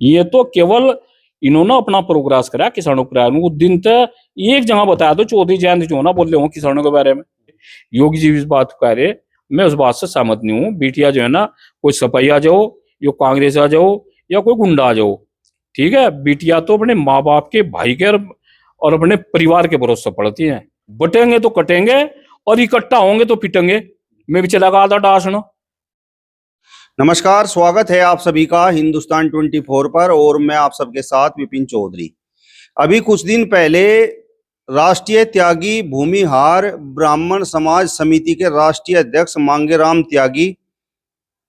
ये तो केवल इन्होंने अपना प्रोग्रेस करा किसानों पर। उस दिन तक एक जगह बताया दो चौधरी जयंत जो ना बोल रहे हो किसानों के बारे में। योगी जी इस बात को कह रहे, मैं उस बात से सहमत नहीं हूँ। बिटिया जो है ना, कोई सपाई आ जाओ, यो कांग्रेस आ जाओ, या कोई गुंडा आ जाओ, ठीक है, बिटिया तो अपने माँ बाप के, भाई के और अपने परिवार के भरोसे पड़ती हैं। बटेंगे तो कटेंगे और इकट्ठा होंगे तो पिटेंगे। मैं भी चला गया था डासना। नमस्कार, स्वागत है आप सभी का हिंदुस्तान 24 पर और मैं आप सबके साथ विपिन चौधरी। अभी कुछ दिन पहले राष्ट्रीय त्यागी भूमिहार ब्राह्मण समाज समिति के राष्ट्रीय अध्यक्ष मांगेराम त्यागी,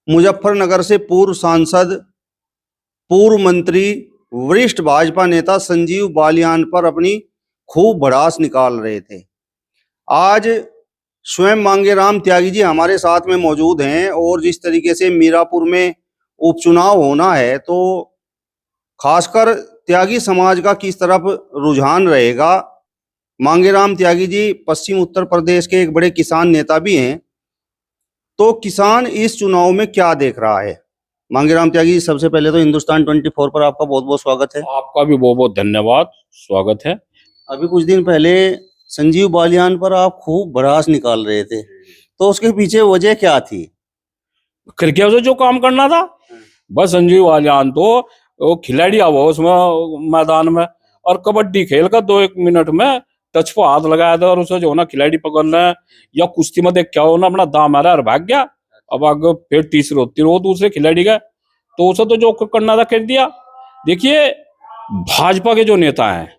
मुजफ्फरनगर से पूर्व सांसद, पूर्व मंत्री, वरिष्ठ भाजपा नेता संजीव बालियान पर अपनी खूब भड़ास निकाल रहे थे। आज स्वयं मांगेराम त्यागी जी हमारे साथ में मौजूद हैं और जिस तरीके से मीरापुर में उपचुनाव होना है तो खासकर त्यागी समाज का किस तरफ रुझान रहेगा। मांगेराम त्यागी जी पश्चिम उत्तर प्रदेश के एक बड़े किसान नेता भी हैं, तो किसान इस चुनाव में क्या देख रहा है। मांगेराम त्यागी जी, सबसे पहले तो हिंदुस्तान 24 पर आपका बहुत बहुत स्वागत है। आपका भी बहुत बहुत धन्यवाद, स्वागत है। अभी कुछ दिन पहले संजीव बालियान पर आप खूब भड़ास निकाल रहे थे, तो उसके पीछे वजह क्या थी? क्रिकेट से जो काम करना था, बस संजीव बालियान तो वो खिलाड़ी हुआ उसमें मैदान में, और कबड्डी खेल कर 2-1 मिनट में टच पर हाथ लगाया था और उसे जो ना खिलाड़ी पकड़ रहे, या कुश्ती में देख क्या हो ना अपना दाम मारा और भाग गया। अब आगे फिर तीसरे होती वो दूसरे खिलाड़ी का, तो उसे तो जो करना था कर दिया। देखिए, भाजपा के जो नेता हैं,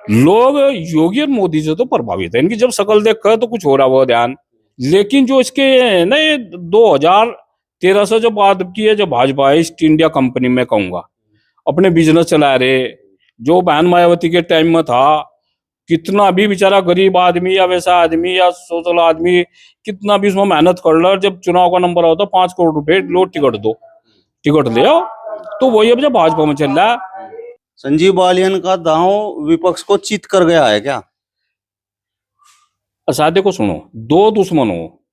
लोग योगी और मोदी से तो प्रभावित है। इनकी जब शकल देख कर तो कुछ हो रहा वो ध्यान, लेकिन जो इसके ना ये 2013 से जो बात की है, जो भाजपा है ईस्ट इंडिया कंपनी में कहूंगा, अपने बिजनेस चला रहे, जो बहन मायावती के टाइम में था, कितना भी बेचारा गरीब आदमी या वैसा आदमी या सोशल आदमी कितना भी उसमें मेहनत कर लो, जब चुनाव का नंबर आता 5 करोड़ रुपए लो, टिकट दो, टिकट ले आओ। तो वही अब जब भाजपा में चल रहा है। संजीव बालियान का दांव विपक्ष को चित कर गया है क्या? सादे को सुनो, दो दुश्मन हो,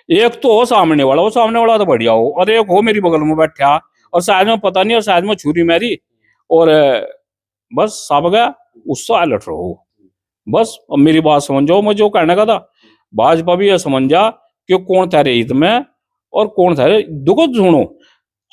एक तो हो सामने वाला, वो सामने वाला तो बढ़िया हो, और एक हो मेरी बगल में बैठा और शायद में पता नहीं, और शायद में छुरी मारी और बस सब गया, उससे अलर्ट रहो बस। अब मेरी बात समझ जाओ, मुझे जो कहने का था, भाजपा भी यह समझ जा कि कौन था हित में और कौन था। देखो सुनो,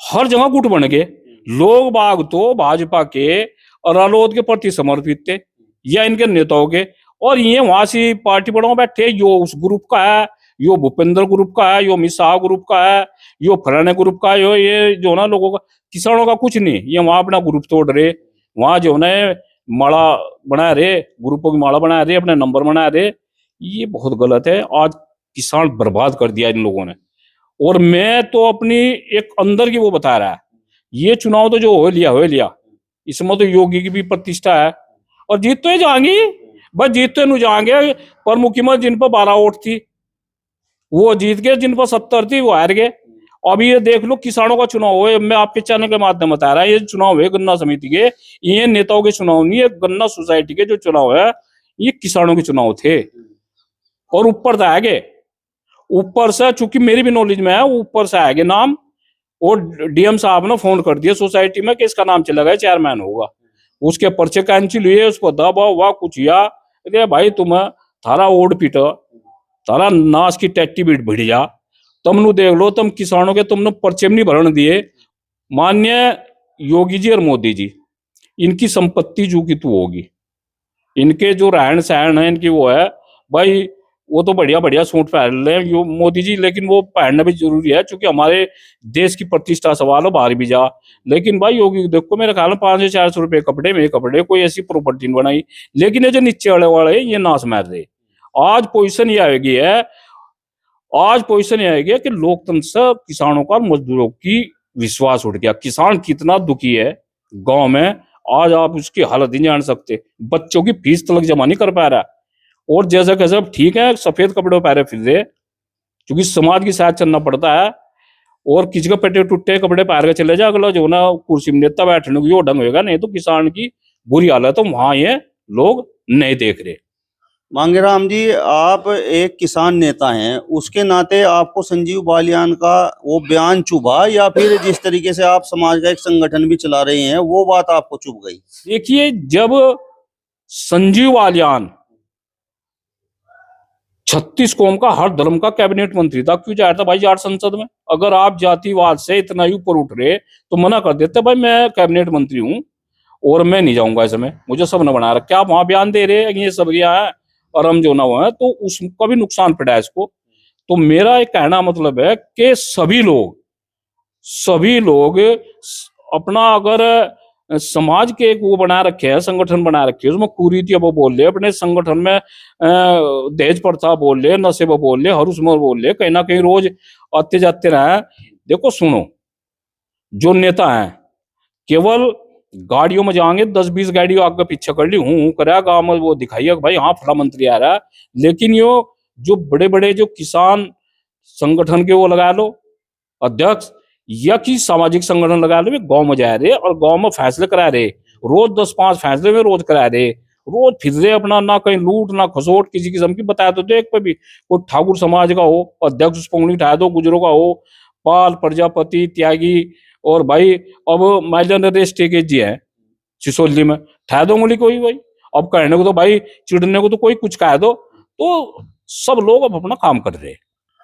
हर जगह गुट बन गए लोग बाग, तो भाजपा के और रालोद के प्रति समर्पित थे या इनके नेताओं के, और ये वहां से पार्टी बड़ों बैठे, यो उस ग्रुप का है, यो भूपेंद्र ग्रुप का है, यो अमित शाह ग्रुप का है, यो फलाने ग्रुप का है, यो ये जो ना लोगों का, किसानों का कुछ नहीं। ये वहां अपना ग्रुप तोड़ रहे, वहां जो ना माला बना रहे, ग्रुपों की माला बना रहे, अपने नंबर बना रहे। ये बहुत गलत है। आज किसान बर्बाद कर दिया इन लोगों ने। और मैं तो अपनी एक अंदर की वो बता रहा है, ये चुनाव तो जो हो लिया, इसमें तो योगी की भी प्रतिष्ठा है और जीत तो ये जाएंगी, बस जीत तो नहीं जाएंगे। पर मुख्यमंत्री जिन पर 12 वोट थी वो जीत गए, जिन पर 70 थी वो हार गए। अभी ये देख लो, किसानों का चुनाव हो, मैं आपके चैनल के माध्यम बता रहा है, ये चुनाव है गन्ना समिति के, ये नेताओं के चुनाव नहीं है, गन्ना सोसाइटी के जो चुनाव है ये किसानों के चुनाव थे। और ऊपर से आएंगे, ऊपर से, चूंकि मेरी भी नॉलेज में है, ऊपर से आएंगे नाम, और डीएम साहब ने फोन कर दिया सोसाइटी में कि इसका नाम चला गया, चेयरमैन होगा। उसके पर्चे कैंसिल हुए, उस पर दबा हुआ कुछ या, अरे भाई तुम थारा ओड पीट, थारा नाश की टैटी बीट भिड़ जा, तुमने देख लो, तुम किसानों के तुमने पर्चे नहीं भरण दिए। माननीय योगी जी और मोदी जी, इनकी संपत्ति जो की तू होगी, इनके जो रहन सहन है इनकी वो है भाई, वो तो बढ़िया बढ़िया सूट पहन ले यो मोदी जी, लेकिन वो पहनना भी जरूरी है क्योंकि हमारे देश की प्रतिष्ठा सवाल हो, बाहर भी जा। लेकिन भाई योगी देखो, मेरे ख्याल में 500-400 रुपए कपड़े में कपड़े, कोई ऐसी प्रॉपर्टी नहीं बनाई। लेकिन ये जो नीचे वाले ये नाश मार रहे। आज पोजिशन ये आएगी है, आज पोजिशन ये आएगी कि लोकतंत्र से किसानों का, मजदूरों की विश्वास उठ गया। किसान कितना दुखी है गांव में, आज आप उसकी हालत नहीं जान सकते। बच्चों की फीस तक जमा नहीं कर पा रहा, और जैसा कैसे ठीक है सफेद कपड़े पहने फिर रहे, क्योंकि समाज की साथ चलना पड़ता है। और किसी का पेटे टूटे कपड़े पहन के चले जा, अगला जो ना कुर्सी में नेता बैठने को ढंग होगा, नहीं तो किसान की बुरी हालत है। वहां ये लोग नहीं देख रहे। मांगेराम जी, आप एक किसान नेता हैं, उसके नाते आपको संजीव बालियान का वो बयान चुभा, या फिर जिस तरीके से आप समाज का एक संगठन भी चला रहे हैं वो बात आपको चुभ गई? देखिए, जब संजीव बालियान 36 कौम का हर धर्म का कैबिनेट मंत्री था, क्यों जाया था भाई जाट संसद में? अगर आप जातिवाद से इतना ही ऊपर उठ रहे तो मना कर देते भाई मैं कैबिनेट मंत्री हूं और मैं नहीं जाऊंगा इसमें, मुझे सब न बना रखा। क्या आप वहां बयान दे रहे हैं ये सब यहाँ है और हम जो ना हुआ है, तो उसका भी नुकसान पड़ा है इसको। तो मेरा एक कहना मतलब है कि सभी लोग अपना अगर समाज के एक वो बना रखे हैं, संगठन बना रखे हैं, उसमें कुरीतियां वो बोल ले, अपने संगठन में दहेज प्रथा बोल ले, नशे वो बोल ले, हर उसमें बोल ले, कहीं ना कहीं रोज आते जाते रहे। देखो सुनो, जो नेता हैं केवल गाड़ियों में जाएंगे, 10-20 गाड़ियों आगे पीछे कर ली, हूं करा गाँव में वो दिखाइए भाई हाँ फला मंत्री आ रहा है, लेकिन यो जो बड़े बड़े जो किसान संगठन के वो लगा लो अध्यक्ष, या कि सामाजिक संगठन लगा लो, गांव में जा रहे और गांव में फैसले करा रहे, रोज 10-5 फैसले में रोज करा रहे, रोज फिर रहे अपना, ना कहीं लूट ना खसोट किसी किस्म की। बताया तो एक पे भी कोई ठाकुर समाज का हो अध्यक्ष उस पंगड़ी उठाया दो, गुजरों का हो, पाल प्रजापति त्यागी, और भाई अब माइलन रेस्ट जी है सिसोली में, ठा दो उंगली कोई भाई। अब कहने को तो भाई चिड़ने को तो कोई कुछ कह दो, तो सब लोग अब अपना काम कर रहे हैं।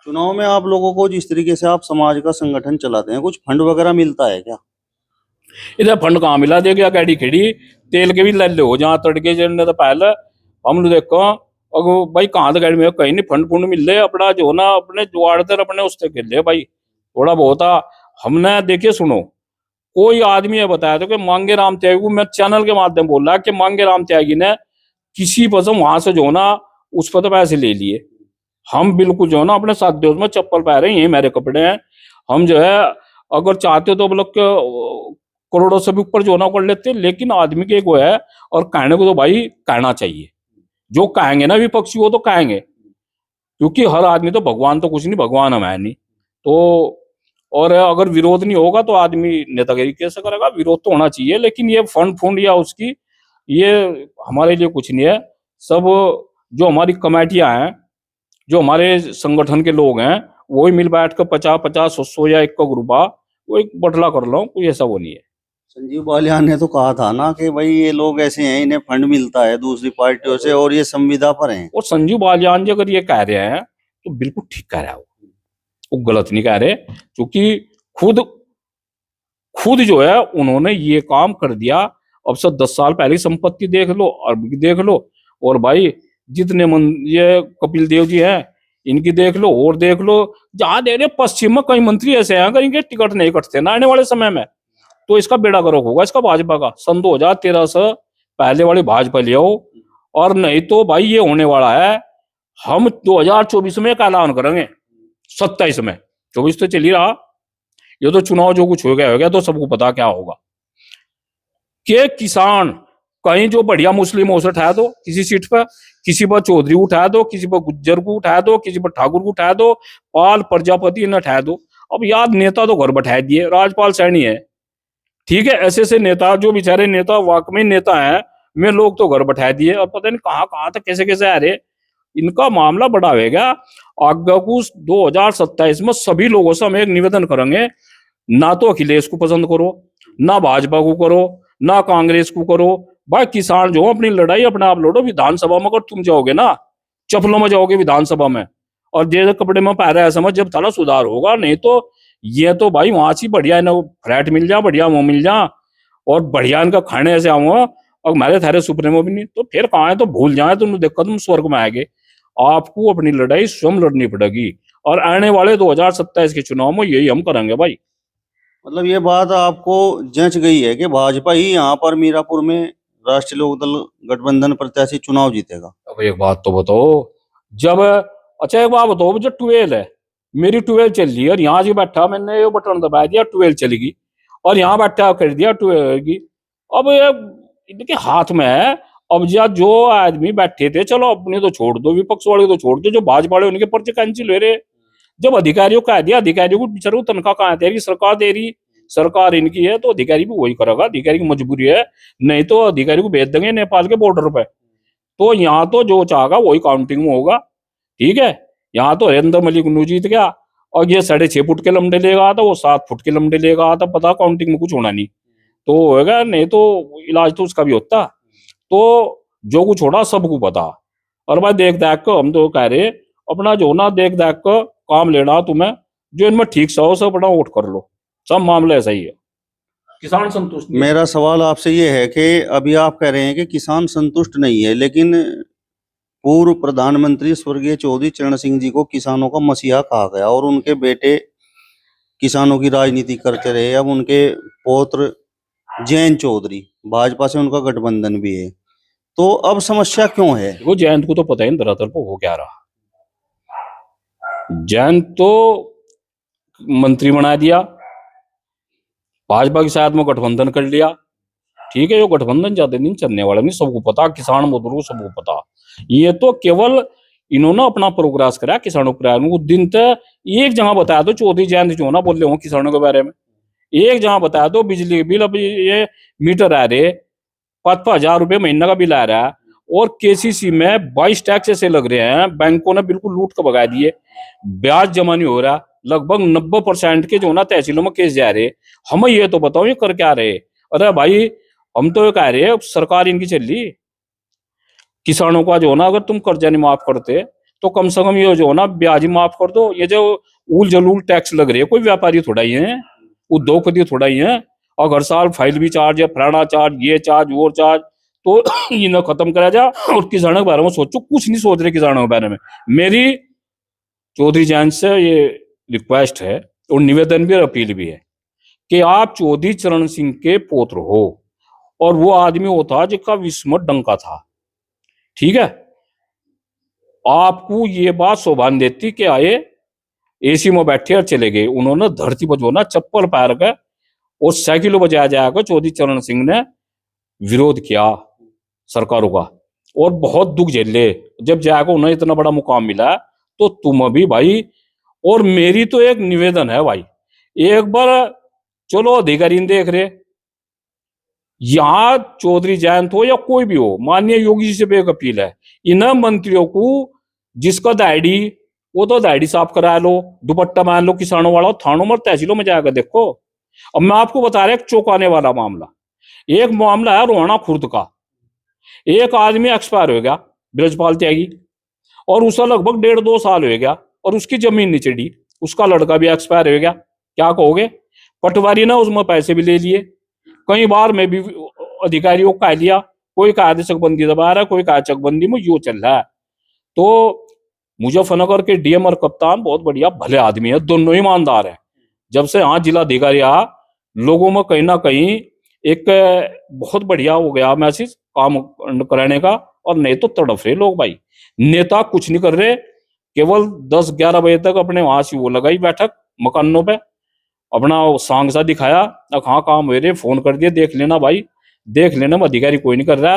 चुनाव में आप लोगों को जिस तरीके से आप समाज का संगठन चलाते हैं, कुछ फंड वगैरह मिलता है क्या? इधर फंड कहाँ मिला, देख या गाड़ी खड़ी तेल के भी ले लो जहाँ तड़के चढ़ने तो पहले हम लोग देखो, और भाई कहाँ तो गाड़ी में कहीं नहीं फंड फुंड मिल रहे, अपना जो ना अपने जुआड़ते अपने उससे कर ले भाई थोड़ा बहुत। हमने देखिए सुनो, कोई आदमी है बताया तो कि मांगे राम त्यागी को, मैं चैनल के माध्यम बोल रहा कि मांगे राम त्यागी ने किसी पसम वहां से जो ना उस पर तो पैसे ले लिए। हम बिल्कुल जो ना अपने साथ दोस्त में चप्पल पा रहे हैं, ये मेरे कपड़े हैं, हम जो है अगर चाहते तो मतलब करोड़ों से भी ऊपर जो ना कर लेते, लेकिन आदमी के एक वो है, और कहने को तो भाई कहना चाहिए, जो कहेंगे ना विपक्षी वो तो कहेंगे, क्योंकि हर आदमी तो भगवान तो कुछ नहीं, भगवान हम है नहीं तो। और अगर विरोध नहीं होगा तो आदमी नेतागिरी कैसे करेगा? विरोध तो होना चाहिए, लेकिन ये फंड फूंड या उसकी ये हमारे लिए कुछ नहीं है। सब जो हमारी कमेटियां हैं, जो हमारे संगठन के लोग हैं, वही मिल बैठ कर 50-50 100 या 1 रुपया वो एक बटला कर लो, कोई ऐसा वो नहीं है। संजीव बालियान ने तो कहा था ना कि भाई ये लोग ऐसे हैं, इन्हें फंड मिलता है दूसरी पार्टियों से और ये संविदा पर हैं। और संजीव बालियान जी अगर ये कह रहे हैं तो बिल्कुल ठीक कह रहा है, वो गलत नहीं कह रहे, क्योंकि खुद खुद जो है उन्होंने ये काम कर दिया। अब से 10 साल पहले की संपत्ति देख लो, अरब की देख लो, और भाई जितने ये कपिल देव जी हैं इनकी देख लो, और देख लो जहां दे रहे पश्चिम में कई मंत्री ऐसे हैं, अगर इनके टिकट नहीं कटते ना आने वाले समय में तो इसका बेड़ा गर्क होगा इसका भाजपा का। सन 2013 से पहले वाली भाजपा ले आओ, और नहीं तो भाई ये होने वाला है, हम 2024 में एक ऐलान करेंगे, 27 में, 24 तो चल ही रहा, ये तो चुनाव जो कुछ हो गया तो सबको पता क्या होगा। कि किसान कहीं जो बढ़िया मुस्लिम हो से उठा दो किसी सीट पर, किसी पर चौधरी उठा दो, किसी पर गुज्जर को उठा दो, किसी पर ठाकुर को उठा दो, पाल प्रजापति ने उठा दो। अब यार नेता तो घर बैठा दिए, राजपाल सैनी है, ठीक है, ऐसे ऐसे नेता जो बेचारे नेता वाकई नेता है, में लोग तो घर बैठा दिए, और पता नहीं कहाँ कहाँ तक कैसे कैसे आ रहे। इनका मामला बड़ा होगा आगे को 2027 में। सभी लोगों से हम एक निवेदन करेंगे, ना तो अखिलेश को पसंद करो, ना भाजपा को करो, ना कांग्रेस को करो, भाई किसान जो अपनी लड़ाई अपने आप लड़ो। विधानसभा में अगर तुम जाओगे ना, चपलों में जाओगे विधानसभा में, और जैसे कपड़े में पैरा है समझ, जब थोड़ा सुधार होगा, नहीं तो ये तो भाई वहां से बढ़िया है ना, फ्लैट मिल जा, बढ़िया वो मिल जा, और बढ़िया इनका खाने ऐसे आऊंगा, और मेरे थारे सुपने में भी नहीं, तो फिर कहाँ है, तो भूल जाए, तुम देखो तुम स्वर्ग में आएंगे। आपको अपनी लड़ाई स्वयं लड़नी पड़ेगी, और आने वाले 2027 के चुनाव में यही हम करेंगे भाई। मतलब ये बात आपको जंच गई है कि भाजपा ही यहाँ पर मीरापुर में राष्ट्रीय लोकदल गठबंधन प्रत्याशी चुनाव जीतेगा? अब एक बात तो बताओ, जब अच्छा एक बात बताओ, जो 12 है, मेरी 12 चल रही है, और यहाँ जो बैठा मैंने ये बटन दबा दिया 12 चलेगी, और यहाँ बैठा कर दिया 12 की। अब ये इनके हाथ में है। अब जो आदमी बैठे थे, चलो अपने तो छोड़ दो, विपक्ष वाले तो छोड़ दो, जो भाजपा वाले उनके पर्चे कैंसिल हो रहे। जब अधिकारियों का दिया, अधिकारियों को बेचारे को तनख्वाह कहाँ दे रही, सरकार दे रही, सरकार इनकी है, तो अधिकारी भी वही करेगा, अधिकारी की मजबूरी है, नहीं तो अधिकारी को भेज देंगे नेपाल के बॉर्डर पे। तो यहाँ तो जो चाहेगा वही काउंटिंग में होगा। ठीक है, यहाँ तो हरिंदर मलिक नू जीत गया और ये 6.5 फुट के लंबे लेगा था, वो 7 फुट के लंबे लेगा था, पता काउंटिंग में कुछ होना नहीं तो होगा, नहीं तो इलाज तो उसका भी होता। तो जो कुछ होना सबको पता। और भाई देख देख कर हम तो कह रहे अपना जो ना देख देख कर काम लेना तुम्हें, जो इनमें ठीक सा हो सब अपना वोट कर लो, सब मामला ऐसा ही है। किसान संतुष्ट नहीं है। मेरा सवाल आपसे ये है कि अभी आप कह रहे हैं कि किसान संतुष्ट नहीं है, लेकिन पूर्व प्रधानमंत्री स्वर्गीय चौधरी चरण सिंह जी को किसानों का मसीहा कहा गया और उनके बेटे किसानों की राजनीति करते रहे। अब उनके पौत्र जयंत चौधरी, भाजपा से उनका गठबंधन भी है, तो अब समस्या क्यों है? देखो जयंत को तो पता ही नहीं धरातल पर हो क्या रहा। जयंत तो मंत्री बना दिया, भाजपा के साथ में गठबंधन कर लिया। ठीक है, जो गठबंधन ज्यादा दिन चलने वाला नहीं, सबको पता, किसान मजदूरों को सबको पता। ये तो केवल इन्होंने अपना प्रोग्रेस करा किसानों को दिन तक एक जगह बताया तो चौधरी जयंत जो ना बोल रहे हो किसानों के बारे में, एक जगह बताया तो बिजली के बिल, अब ये मीटर आ रहे 5,000 रुपये महीना का बिल आ रहा है, और केसीसी में 22 टैक्स ऐसे लग रहे हैं, बैंकों ने बिल्कुल लूट कर भगा दिए, ब्याज जमा नहीं हो रहा, लगभग 90% के जो ना तहसीलों में केस जा रहे। हमें ये तो बताओ ये कर क्या रहे? अरे भाई हम तो ये कह रहे हैं सरकार इनकी चल रही, किसानों का जो ना अगर तुम कर्जा नहीं माफ करते तो कम से कम ये जो ना ब्याज माफ कर दो। ये जो उल जलूल टैक्स लग रहे हैं, कोई व्यापारी थोड़ा ही है, उद्योगपति थोड़ा ही है, और हर साल फाइल भी चार्ज है, फलाना चार्ज, ये चार्ज वो चार्ज, तो इन्हें खत्म करा जा और किसानों के बारे में सोचो। कुछ नहीं सोच रहे किसानों के बारे में। मेरी चौधरी जयंत से ये रिक्वेस्ट है और निवेदन भी और अपील भी है कि आप चौधरी चरण सिंह के पुत्र हो और वो आदमी वो था जिसका विस्मत डंका था। ठीक है, आपको ये बात शोभान देती कि आए एसी में बैठे और चले गए, उन्होंने धरती पर जो ना चप्पल पैर के और साइकिलों बजाया जाकर चौधरी चरण सिंह ने विरोध किया सरकारों का और बहुत दुख झेले। जब जाकर उन्हें इतना बड़ा मुकाम मिला तो तुम भी भाई, और मेरी तो एक निवेदन है भाई, एक बार चलो अधिकारी देख रहे, यहाँ चौधरी जयंत हो या कोई भी हो, माननीय योगी जी से भी एक अपील है, इन मंत्रियों को जिसका दाढ़ी वो तो दाढ़ी साफ करा लो, दुपट्टा मान लो किसानों वाला, थानों में तहसीलों में जाकर देखो। अब मैं आपको बता रहा एक चौंकाने वाला मामला, एक मामला है रोहना खुर्द का, एक आदमी एक्सपायर हो गया ब्रजपाल त्यागी, और उसका लगभग 1.5-2 साल हो गया और उसकी जमीन नहीं चढ़ी, उसका लड़का भी एक्सपायर हो गया। क्या कहोगे? पटवारी ने उसमें पैसे भी ले लिए, कई बार मैं भी अधिकारियों को कह लिया, कोई कहा चकबंदी दबा रहा है, कोई कहा चकबंदी में यो चल रहा है। तो मुजफ्फरनगर के डीएम और कप्तान बहुत बढ़िया भले आदमी है, दोनों ईमानदार है। जब से यहाँ जिलाधिकारी आया, लोगों में कहीं ना कहीं एक बहुत बढ़िया हो गया मैसेज काम कराने का, और नहीं तो तड़फ रहे लोग भाई। नेता कुछ नहीं कर रहे, केवल 10-11 बजे तक अपने वहां से वो लगाई बैठक मकानों पे, अपना सांग सा दिखाया, हाँ काम हो रहे, फोन कर दिया, देख लेना भाई, देख लेना, अधिकारी कोई नहीं कर रहा।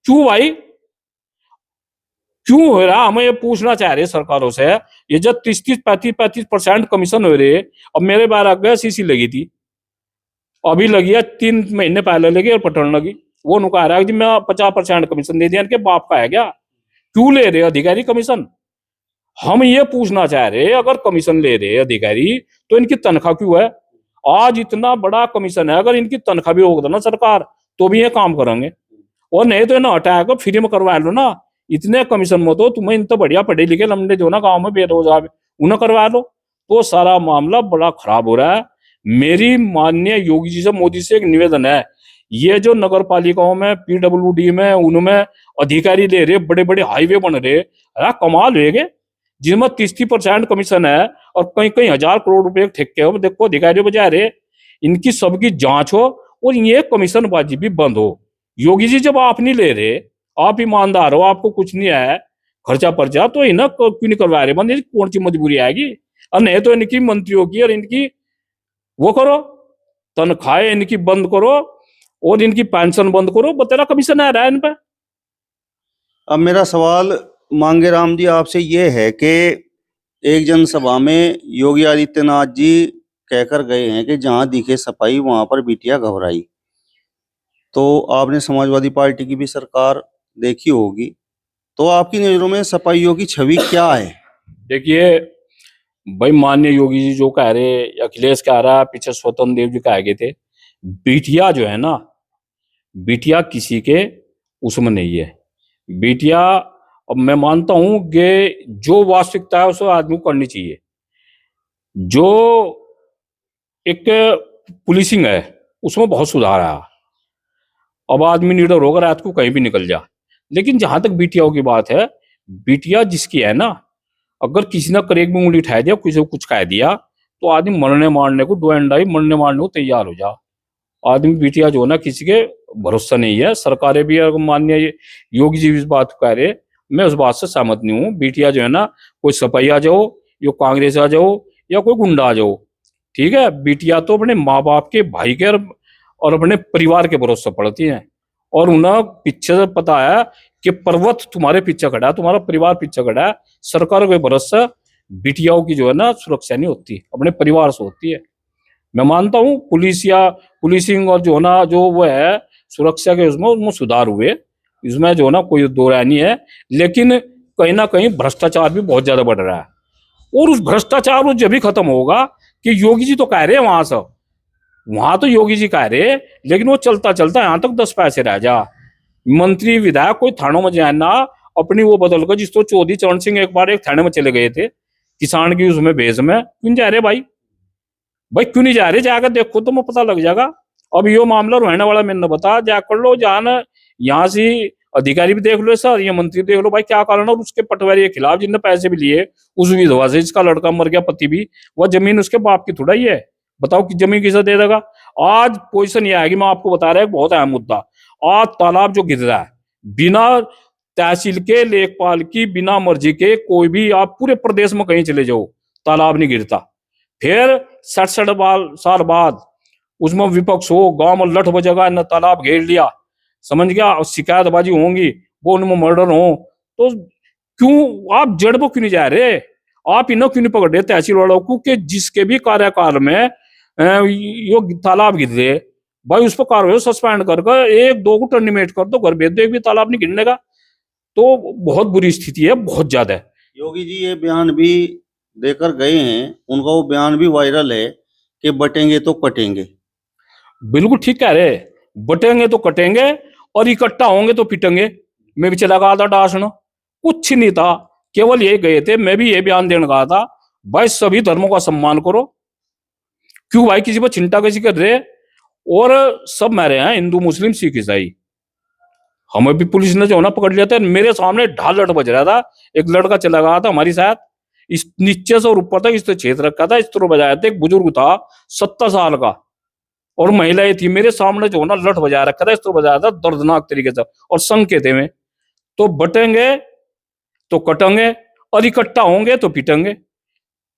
क्यों भाई, क्यों हो रहा? हमें ये पूछना चाह रहे सरकारों से, ये जब 30-35% कमीशन हो रहे, अब मेरे बार अगर सीसी लगी थी, अभी लगी है 3 महीने पहले लगी और पटन लगी, वो नुका रहा है कि मैं 50% कमीशन दे दिया, इनके बाप का है क्या? क्यों ले रहे अधिकारी कमीशन? हम ये पूछना चाह रहे, अगर कमीशन ले रहे अधिकारी तो इनकी तनख्वाह क्यों है? आज इतना बड़ा कमीशन है, अगर इनकी तनख्वाह भी होगा ना सरकार तो भी ये काम करेंगे, और नहीं तो इन्हें हटा कर फ्री में करवा लो ना। इतने कमीशन में तो तुम्हें इन तो बढ़िया पढ़े लिखे लंबे जो ना गांव में बेरोजगार उन्हें करवा लो, तो सारा मामला बड़ा खराब हो रहा है। मेरी माननीय योगी जी से, मोदी से एक निवेदन है, ये जो नगर पालिकाओं में पीडब्ल्यूडी में उनमें अधिकारी ले रहे, बड़े बड़े हाईवे बन रहे, अरे कमाल हुए, जिनमें 30% कमीशन है और कई कई हजार करोड़ रुपए ठेके हो, देखो अधिकारियों बजा रहे, इनकी सबकी जांच हो और ये कमीशनबाजी भी बंद हो। योगी जी जब आप नहीं ले रहे, आप ईमानदार हो, आपको कुछ नहीं है खर्चा पर्चा, तो इन्हें क्यों नहीं करवा रहे? बंद कौन सी मजबूरी आएगी? और नहीं तो इनकी मंत्रियों की और इनकी वो करो, तनख्वाहें इनकी बंद करो और इनकी पेंशन बंद करो, बतेरा कमीशन आ रहा है इन पे। अब मेरा सवाल मांगेराम जी आपसे ये है कि एक जनसभा में योगी आदित्यनाथ जी कहकर गए हैं कि जहां दिखे सफाई वहां पर बिटिया घबराई। तो आपने समाजवादी पार्टी की भी सरकार देखी होगी, तो आपकी नजरों में सपाइयों की छवि क्या है? देखिए भाई, माननीय योगी जी जो कह रहे, अखिलेश कह रहा, पीछे स्वतंत्र देव जी कह गए थे, बिटिया जो है ना, बिटिया किसी के उसमें नहीं है। बिटिया, अब मैं मानता हूं कि जो वास्तविकता है उसको आदमी को करनी चाहिए। जो एक पुलिसिंग है उसमें बहुत सुधार आया। अब आदमी निडर होकर रात को कहीं भी निकल जा। लेकिन जहां तक बिटियाओं की बात है, बिटिया जिसकी है ना, अगर किसी ने करेक में उंगली उठा दिया, किसी को कुछ कह दिया, तो आदमी मरने मारने को, डो एंड डाई मरने मारने को तैयार हो जा। आदमी बिटिया जो है ना, किसी के भरोसा नहीं है। सरकारें भी अगर माननीय योगी जी इस बात को कह रहे, मैं उस बात से सहमत नहीं हूँ। बिटिया जो है ना, कोई सपाई आ जाओ, या कांग्रेस आ जाओ, या कोई गुंडा आ जाओ, ठीक है, बिटिया तो अपने माँ बाप के, भाई के और अपने परिवार के भरोसे पड़ती हैं। और उन्हें पीछे से पता है कि पर्वत तुम्हारे पीछे खड़ा है, तुम्हारा परिवार पीछे खड़ा है। सरकार के भरोसे बिटियाओं की जो है ना सुरक्षा नहीं होती, अपने परिवार से होती है। मैं मानता हूँ पुलिस या पुलिसिंग और जो है ना, जो वो है सुरक्षा के उसमें सुधार हुए, इसमें जो है ना कोई दो राय नहीं है। लेकिन कहीं ना कहीं भ्रष्टाचार भी बहुत ज्यादा बढ़ रहा है। और उस भ्रष्टाचार वो जब भी खत्म होगा कि योगी जी तो कह रहे हैं वहां से, वहां तो योगी जी कह रहे, लेकिन वो चलता चलता यहां तक 10 पैसे रह जा। मंत्री विधायक कोई थानों में जाए ना, अपनी वो बदल कर, जिस तो चौधरी चरण सिंह एक बार एक थाने में चले गए थे किसान की उसमें बेज में, क्यों जा रहे भाई? भाई क्यों नहीं जा रहे? जाकर देखो तो मुझे पता लग जाएगा। अब यो मामला रहने वाला मैंने बता, जा कर लो जान, यहाँ से अधिकारी भी देख लो सर, ये मंत्री देख लो भाई क्या कारण है। और उसके पटवारी के खिलाफ जिनने पैसे भी लिए, उस विधवा से जिसका लड़का मर गया, पति भी, वह जमीन उसके बाप की थोड़ा ही है। बताओ कि जमीन किसे दे देगा? आज पोजीशन ये आएगी, मैं आपको बता रहा हूँ बहुत अहम मुद्दा। आज तालाब जो गिर रहा है बिना तहसील के, लेखपाल की बिना मर्जी के, कोई भी आप पूरे प्रदेश में कहीं चले जाओ, तालाब नहीं गिरता। फिर 67 साल बाद उसमें विपक्ष हो, गांव में लठ बजेगा, न तालाब घेर लिया, समझ गया, शिकायतबाजी होंगी, वो उनमें मर्डर हो, तो क्यों आप जड़ पर क्यों नहीं जा रहे? आप इन्हें क्यों नहीं पकड़ रहे तहसील वालों को, कि जिसके भी कार्यकाल में यो तालाब गिर रहे भाई, उस पर कार्रवाई सस्पेंड कर एक दो को टर्मिनेट कर दो, घर भेज दो, एक भी तालाब नहीं गिरने का। तो बहुत बुरी स्थिति है, बहुत ज्यादा है। योगी जी ये बयान भी देकर गए हैं, उनका वो बयान भी वायरल है कि बटेंगे तो कटेंगे। बिल्कुल ठीक कह रहे, बटेंगे तो कटेंगे और इकट्ठा होंगे तो पिटेंगे। मैं भी चला गया था डांसना, कुछ नहीं था, केवल ये गए थे, मैं भी ये बयान देने गया था, भाई सभी धर्मों का सम्मान करो। क्यों भाई किसी पर चिंता कैसी कर रहे? और सब मरे हैं, हिंदू मुस्लिम सिख ईसाई। हमें भी पुलिस ने जो ना पकड़ लिया था, मेरे सामने ढाल लट बज रहा था, एक लड़का चला गया था हमारी साथ, इस नीचे से और ऊपर तक इस छेद रखा था, इस तरह बजाया था। एक बुजुर्ग था 70 साल का, और महिलाएं थी, मेरे सामने जो ना लठ बजा रखा था, इस तरह बजाया था दर्दनाक तरीके से, और संघ के थे में। तो बटेंगे तो कटेंगे और इकट्ठा होंगे तो पिटेंगे।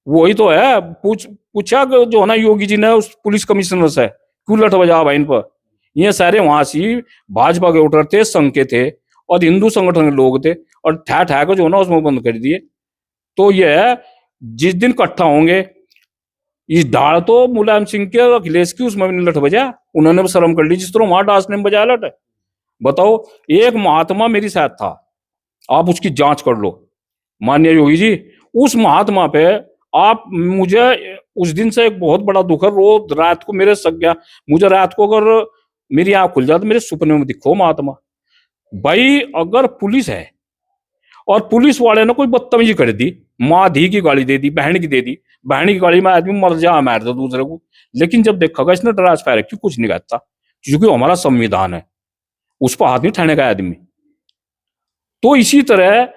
वही तो है। पूछा जो है ना योगी जी ने उस पुलिस कमिश्नर से, क्यों लठ बजा भाई इन पर? ये सारे वहां से भाजपा के वोटर थे, संघ के थे और हिंदू संगठन के लोग थे, और ठा ठा के जो ना उसमें बंद कर दिए। तो ये है, जिस दिन इकट्ठा होंगे, इस ढाल तो मुलायम सिंह के और अखिलेश की उसमें भी नहीं लठ बजा, उन्होंने भी शर्म कर ली, जिस तरह वहां डांसने में बजाया लठ। बताओ, एक महात्मा मेरी साथ था, आप उसकी जांच कर लो माननीय योगी जी, उस महात्मा पे आप, मुझे उस दिन से एक बहुत बड़ा दुख है। रोज रात को मेरे सक गया, मुझे रात को अगर मेरी आंख खुल जाती, मेरे सपने में दिखो महात्मा। भाई अगर पुलिस है और पुलिस वाले ने कोई बदतमीजी कर दी, माँ धी की गाली दे दी, बहन की दे दी, बहन की गाली में आदमी मर जा, मार दो दूसरे को, लेकिन जब देखा इसने ड्रास फायर की, कुछ नहीं कहता, क्योंकि हमारा संविधान है, उस पर हाथ नहीं उठाने का आदमी। तो इसी तरह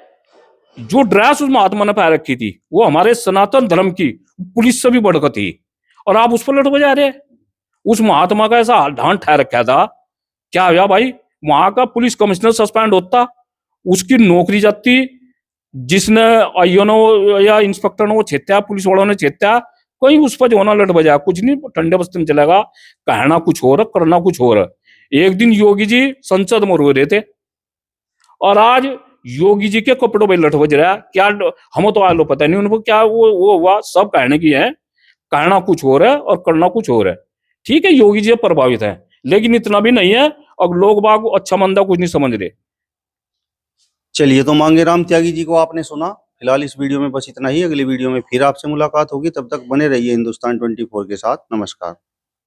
जो ड्रेस उस महात्मा ने पहन रखी थी, वो हमारे सनातन धर्म की पुलिस से भी बढ़कर थी, और आप उस पर लठ बजा रहे। उस महात्मा का ऐसा ढांड ठहर रखा था, क्या हुआ भाई? वहां का पुलिस कमिश्नर सस्पेंड होता, उसकी नौकरी जाती, जिसने आईओ या इंस्पेक्टर ने वो छेत्या, पुलिस वालों ने छेत्या, कोई उस पर जो ना लठ बजाया, कुछ नहीं, ठंडे बस्ते में चलेगा, कहना कुछ और, करना कुछ और। एक दिन योगी जी संसद में रो रहे थे, और आज योगी जी के कपड़ों पर लठ बज रहा है। क्या हमें तो आलो पता नहीं उनको क्या वो हुआ, सब कहने की है, कहना कुछ और है और करना कुछ और है। ठीक है, योगी जी प्रभावित है, लेकिन इतना भी नहीं है। अब लोग बाग अच्छा मंदा कुछ नहीं समझ रहे। चलिए, तो मांगेराम त्यागी जी को आपने सुना। फिलहाल इस वीडियो में बस इतना ही। अगली वीडियो में फिर आपसे मुलाकात होगी, तब तक बने रहिए हिंदुस्तान 24 के साथ। नमस्कार।